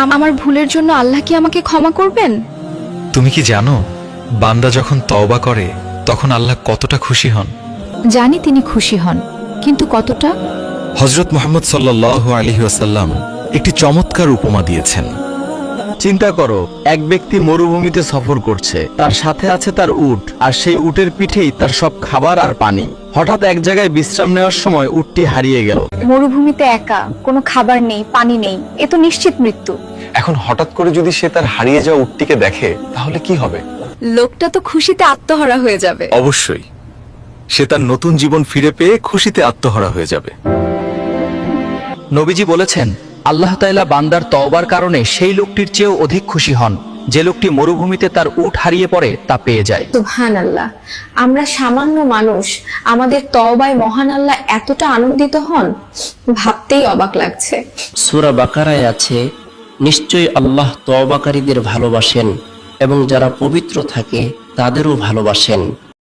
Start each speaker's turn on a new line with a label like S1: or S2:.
S1: আমার ভুলের জন্য আল্লাহ কি আমাকে ক্ষমা করবেন?
S2: তুমি কি জানো বান্দা যখন তওবা করে তখন আল্লাহ কতটা খুশি হন?
S1: জানি তিনি খুশি হন, কিন্তু কতটা?
S2: হযরত মুহাম্মদ সাল্লাল্লাহু আলাইহি ওয়াসাল্লাম একটি চমৎকার উপমা দিয়েছেন।
S3: চিন্তা করো, এক ব্যক্তি মরুভূমিতে সফর করছে, তার সাথে আছে তার উট, আর সেই উটের পিঠেই তার সব খাবার আর পানি। হঠাৎ এক জায়গায় বিশ্রাম নেওয়ার সময় উটটি হারিয়ে গেল।
S1: মরুভূমিতে একা, কোনো খাবার নেই, পানি নেই, এ তো নিশ্চিত মৃত্যু।
S4: এখন হঠাৎ করে যদি সে তার হারিয়ে যাওয়া উটটিকে দেখে তাহলে কি হবে?
S1: লোকটা তো খুশিতে আত্মহারা হয়ে যাবে।
S2: অবশ্যই সে তার নতুন জীবন ফিরে পেয়ে খুশিতে আত্মহারা হয়ে যাবে।
S3: নবীজি বলেছেন, আল্লাহ তাআলা বান্দার তওবার কারণে সেই লোকটির চেয়েও অধিক খুশি হন যে লোকটি মরুভূমিতে তার উট হারিয়ে পড়ে তা পেয়ে যায়।
S5: সুবহানাল্লাহ, আমরা সামান্য মানুষ, আমাদের তওবায় মহান আল্লাহ এতটা আনন্দিত হন, ভাবতেই অবাক লাগছে।
S6: সূরা বাকারায় আছে, নিশ্চয়ই আল্লাহ তওবাকারীদের ভালোবাসেন এবং যারা পবিত্র থাকে তাদেরও ভালোবাসেন।